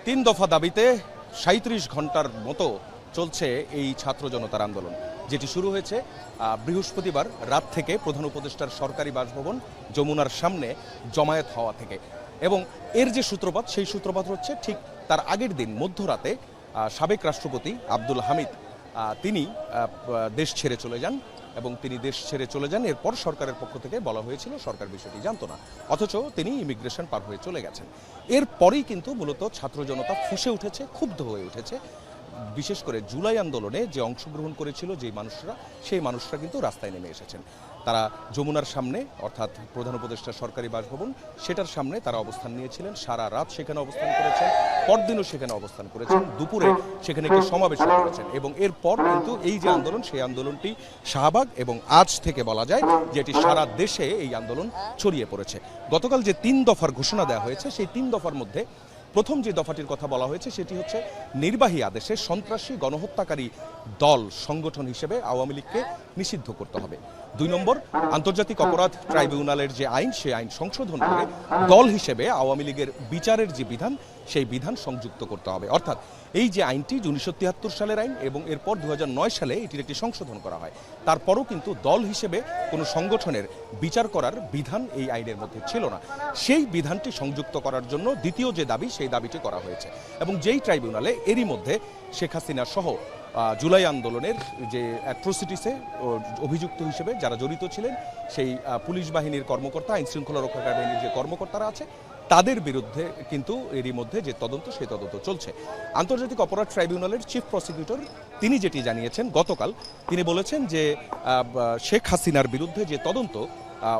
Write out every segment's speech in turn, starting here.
তিন দফা দাবিতে ৩৭ ঘন্টার মতো চলছে এই ছাত্র জনতার আন্দোলন, যেটি শুরু হয়েছে বৃহস্পতিবার রাত থেকে প্রধান উপদেষ্টার সরকারি বাসভবন যমুনার সামনে জমায়েত হওয়া থেকে। এবং এর যে সূত্রপাত, সেই সূত্রপাত হচ্ছে ঠিক তার আগের দিন মধ্যরাতে সাবেক রাষ্ট্রপতি আব্দুল হামিদ তিনি দেশ ছেড়ে চলে যান। এবং তিনি দেশ ছেড়ে চলে যান, এরপর সরকারের পক্ষ থেকে বলা হয়েছিল সরকার বিষয়টি জানতো না, অথচ তিনি ইমিগ্রেশন পার হয়ে চলে গেছেন। এরপরেই কিন্তু মূলত ছাত্র জনতা ফুঁসে উঠেছে, ক্ষুব্ধ হয়ে উঠেছে। বিশেষ করে জুলাই আন্দোলনে যে অংশগ্রহণ করেছিল যে মানুষরা, সেই মানুষরা কিন্তু রাস্তায় নেমে এসেছেন। তারা যমুনার সামনে, অর্থাৎ প্রধান উপদেষ্টার সরকারি বাসভবন, সেটার সামনে তারা অবস্থান নিয়েছিলেন। সারা রাত সেখানে অবস্থান করেছেন, পরদিনও সেখানে অবস্থান করেছেন, দুপুরে সেখানে একটি সমাবেশ করেছেন। এবং এরপর কিন্তু এই যে আন্দোলন, সেই আন্দোলনটি শাহবাগ এবং আজ থেকে বলা যায় যে এটি সারা দেশে এই আন্দোলন ছড়িয়ে পড়েছে। গতকাল যে ৩ দফার ঘোষণা দেওয়া হয়েছে, সেই ৩ দফার মধ্যে প্রথম যে দফাটির কথা বলা হয়েছে সেটি হচ্ছে নির্বাহী আদেশে সন্ত্রাসী গণহত্যাকারী দল সংগঠন হিসেবে আওয়ামী লীগকে নিষিদ্ধ করতে হবে। ২ নম্বর, আন্তর্জাতিক অপরাধ ট্রাইব্যুনালের যে আইন, সেই আইন সংশোধন করে দল হিসেবে আওয়ামী লীগের বিচারের যে বিধান, সেই বিধান সংযুক্ত করতে হবে। অর্থাৎ এই যে আইনটি 1973 সালের আইন এবং এরপর 2009 সালে এটির একটি সংশোধন করা হয়, তারপরও কিন্তু দল হিসেবে কোনো সংগঠনের বিচার করার বিধান এই আইনের মধ্যে ছিল না। সেই বিধানটি সংযুক্ত করার জন্য দ্বিতীয় যে দাবি, সেই দাবিটি করা হয়েছে। এবং যেই ট্রাইব্যুনালে এরই মধ্যে শেখ হাসিনা সহ জুলাই আন্দোলনের যে অ্যাট্রোসিটিসে অভিযুক্ত হিসেবে যারা জড়িত ছিলেন, সেই পুলিশ বাহিনীর কর্মকর্তা, আইন শৃঙ্খলা রক্ষাকারী বাহিনীর যে কর্মকর্তারা আছে, তাদের বিরুদ্ধে কিন্তু এরই মধ্যে যে তদন্ত, সেই তদন্ত চলছে। আন্তর্জাতিক অপরাধ ট্রাইব্যুনালের চিফ প্রসিকিউটর তিনি যেটি জানিয়েছেন গতকাল, তিনি বলেছেন যে শেখ হাসিনার বিরুদ্ধে যে তদন্ত,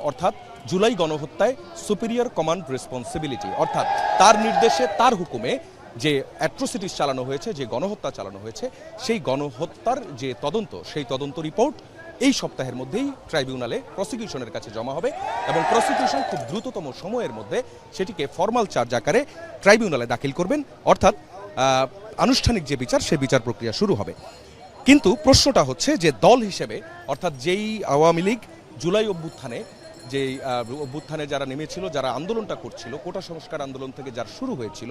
অর্থাৎ জুলাই গণহত্যায় সুপিরিয়র কমান্ড রেসপন্সিবিলিটি, অর্থাৎ তার নির্দেশে, তার হুকুমে যে অ্যাট্রোসিটিস চালানো হয়েছে, যে গণহত্যা চালানো হয়েছে, সেই গণহত্যার যে তদন্ত, সেই তদন্ত রিপোর্ট এই সপ্তাহের মধ্যেই ট্রাইব্যুনালে প্রসিকিউশনের কাছে জমা হবে। এবং প্রসিকিউশন খুব দ্রুততম সময়ের মধ্যে সেটিকে ফরমাল চার্জ আকারে ট্রাইব্যুনালে দাখিল করবেন, অর্থাৎ আনুষ্ঠানিক যে বিচার, সেই বিচার প্রক্রিয়া শুরু হবে। কিন্তু প্রশ্নটা হচ্ছে যে দল হিসেবে, অর্থাৎ যেই আওয়ামী লীগ জুলাই অভ্যুত্থানে যারা নেমেছিল, যারা আন্দোলনটা করছিল, কোটা সংস্কার আন্দোলন থেকে যার শুরু হয়েছিল,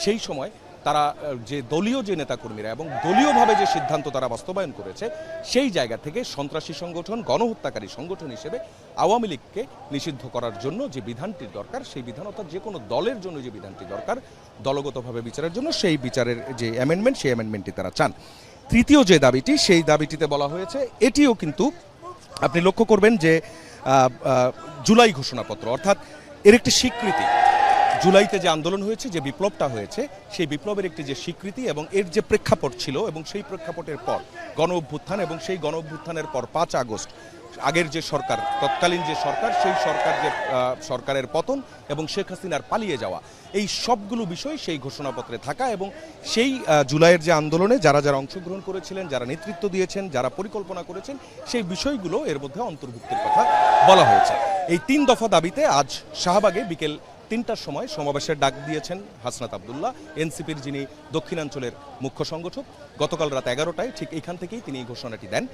সেই সময় তারা যে দলীয় যে নেতাকর্মীরা এবং দলীয়ভাবে যে সিদ্ধান্ত তারা বাস্তবায়ন করেছে, সেই জায়গা থেকে সন্ত্রাসী সংগঠন, গণহত্যাকারী সংগঠন হিসেবে আওয়ামী লীগকে নিষিদ্ধ করার জন্য যে বিধানটির দরকার, সেই বিধান, অর্থাৎ যে কোনো দলের জন্য যে বিধানটি দরকার দলগতভাবে বিচারের জন্য, সেই বিচারের যে অ্যামেন্ডমেন্ট, সেই অ্যামেন্ডমেন্টটি তারা চান। তৃতীয় যে দাবিটি, সেই দাবিটিতে বলা হয়েছে, এটিও কিন্তু আপনি লক্ষ্য করবেন যে জুলাই ঘোষণাপত্র, অর্থাৎ এর একটি স্বীকৃতি। জুলাইতে যে আন্দোলন হয়েছে, যে বিপ্লবটা হয়েছে, সেই বিপ্লবের একটি যে স্বীকৃতি এবং এর যে প্রেক্ষাপট ছিল, এবং সেই প্রেক্ষাপটের পর গণ অভ্যুত্থান, এবং সেই গণ অভ্যুত্থানের পর 5 আগস্ট আগের যে সরকার, তৎকালীন যে সরকার, সেই সরকার যে সরকারের পতন এবং শেখ হাসিনার পালিয়ে যাওয়া, এই সবগুলো বিষয় সেই ঘোষণাপত্রে থাকা। এবং সেই জুলাইয়ের যে আন্দোলনে যারা যারা অংশগ্রহণ করেছিলেন, যারা নেতৃত্ব দিয়েছেন, যারা পরিকল্পনা করেছেন, সেই বিষয়গুলো এর মধ্যে অন্তর্ভুক্তির কথা বলা হয়েছে। এই 3 দফা দাবিতে আজ শাহবাগে বিকেল 3টার সময় সমাবেশের ডাক দিয়েছেন হাসনাত আবদুল্লাহ, এনসিপির যিনি দক্ষিণাঞ্চলের মুখ্য সংগঠক। গতকাল রাত 11টায় ঠিক এইখান থেকেই তিনি এই ঘোষণাটি দেন।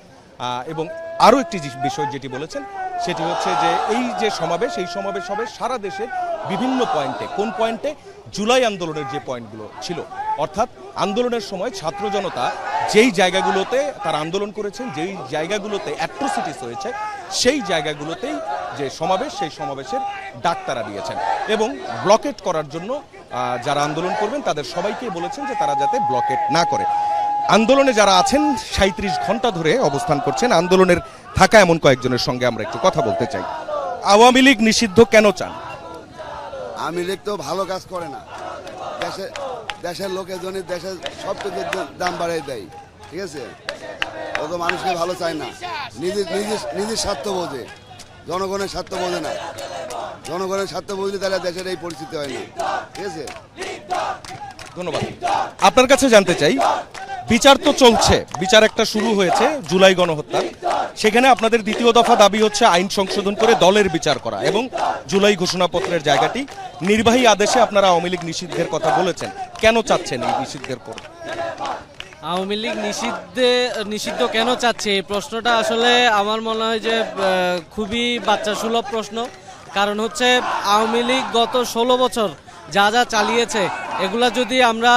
এবং আরও একটি বিষয় যেটি বলেছেন, সেটি হচ্ছে যে এই যে সমাবেশ, এই সমাবেশ হবে সারা দেশের বিভিন্ন পয়েন্টে। কোন পয়েন্টে? জুলাই আন্দোলনের যে পয়েন্টগুলো ছিল, অর্থাৎ আন্দোলনের সময় ছাত্র জনতা যেই জায়গাগুলোতে তারা আন্দোলন করেছেন, যেই জায়গাগুলোতে অ্যাট্রোসিটিস হয়েছে, সেই জায়গাগুলোতেই যে সমাবেশ, সেই সমাবেশের ডাক তারা দিয়েছেন। এবং ব্লকেট করার জন্য যারা আন্দোলন করবেন তাদের সবাইকে বলেছেন যে তারা যাতে ব্লকেট না করে। আন্দোলনে যারা আছেন ৩৭ ঘন্টা ধরে অবস্থান করছেন, আন্দোলনের থাকা এমন কয়েকজনের সঙ্গে আমরা একটু কথা বলতে চাই। আওয়ামী লীগ নিষিদ্ধ কেন চান? আওয়ামী লীগ তো ভালো কাজ করে না, দেশের লোকের জন্য দেশের সব কিছুর দাম বাড়িয়ে দেয়, ঠিক আছে? ও তো মানুষকে ভালো চায় না, নিজের স্বার্থ বোঝে, জনগণের স্বার্থ বোঝে না। জনগণের স্বার্থ বুঝলে তাহলে দেশের এই পরিস্থিতি হয় না, ঠিক আছে? ধন্যবাদ। আপনার কাছে জানতে চাই, বিচার তো চলছে, বিচার একটা শুরু হয়েছে জুলাই গণহত্যা, সেখানে আপনাদের দ্বিতীয় দফা দাবি হচ্ছে আইন সংশোধন করে দলের বিচার করা, এবং জুলাই ঘোষণাপত্রের জায়গাটি নির্বাহী আদেশে আপনারা আওয়ামী লীগ নিষিদ্ধের কথা বলেছেন। কেন চাচ্ছেন এই নিষিদ্ধের পর? আওয়ামী লীগ নিষিদ্ধ কেন চাচ্ছে, এই প্রশ্নটা আসলে আমার মনে হয় যে খুবই বাচ্চা সুলভ প্রশ্ন। কারণ হচ্ছে আওয়ামী লীগ গত 16 বছর যা যা চালিয়েছে এগুলা যদি আমরা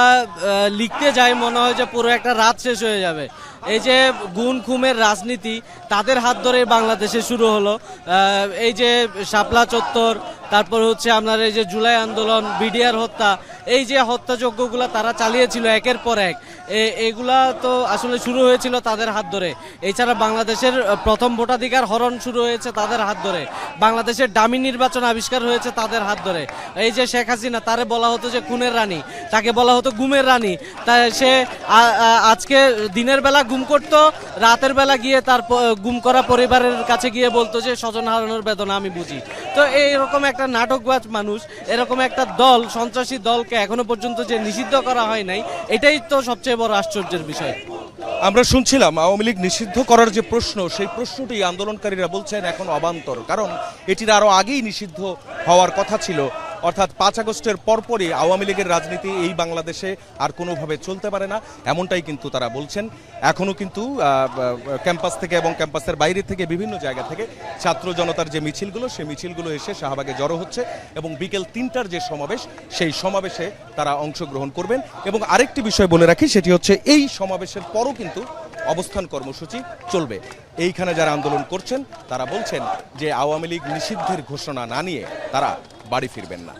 লিখতে যাই মনে হয় যে পুরো একটা রাত শেষ হয়ে যাবে। এই যে গুণ খুমের রাজনীতি তাদের হাত ধরে বাংলাদেশে শুরু হলো। এই যে শাপলা চত্বর, তারপর হচ্ছে আপনার এই যে জুলাই আন্দোলন, বিডিআর হত্যা, এই যে হত্যাযজ্ঞগুলো তারা চালিয়েছিল একের পর এক, এগুলা তো আসলে শুরু হয়েছিল তাদের হাত ধরে। এছাড়া বাংলাদেশের প্রথম ভোটাধিকার হরণ শুরু হয়েছে তাদের হাত ধরে, বাংলাদেশের ডামি নির্বাচন আবিষ্কার হয়েছে তাদের হাত ধরে। এই যে শেখ হাসিনা, তারে বলা হতো যে খুনের রানী, তাকে বলা হতো গুমের রানী। তা সে আজকে দিনের বেলা গুম করতো, রাতের বেলা গিয়ে তার গুম করা পরিবারের কাছে গিয়ে বলতো যে স্বজন হারানোর বেদনা আমি বুঝি। তো এইরকম একটা নাটকবাজ মানুষ, এরকম একটা দল, সন্ত্রাসী দলকে এখনো পর্যন্ত যে নিষিদ্ধ করা হয় নাই, এটাই তো সবচেয়ে বড় আশ্চর্যের বিষয়। আমরা শুনছিলাম আওয়ামী লীগ নিষিদ্ধ করার যে প্রশ্ন, সেই প্রশ্নটি আন্দোলনকারীরা বলছেন এখন অবান্তর, কারণ এটির আরো আগেই নিষিদ্ধ হওয়ার কথা ছিল। অর্থাৎ 5 আগস্টের পরপরই আওয়ামী লীগের রাজনীতি এই বাংলাদেশে আর কোনোভাবে চলতে পারে না, এমনটাই কিন্তু তারা বলছেন। এখনও কিন্তু ক্যাম্পাস থেকে এবং ক্যাম্পাসের বাইরে থেকে বিভিন্ন জায়গা থেকে ছাত্র জনতার যে মিছিলগুলো, সেই মিছিলগুলো এসে শাহবাগে জড়ো হচ্ছে এবং বিকেল 3টার যে সমাবেশ, সেই সমাবেশে তারা অংশগ্রহণ করবেন। এবং আরেকটি বিষয় বলে রাখি, সেটি হচ্ছে এই সমাবেশের পরও কিন্তু অবস্থান কর্মসূচি চলবে। এইখানে যারা আন্দোলন করছেন তারা বলছেন যে আওয়ামী লীগ নিষিদ্ধের ঘোষণা না নিয়ে তারা বাড়ি ফিরবেন না।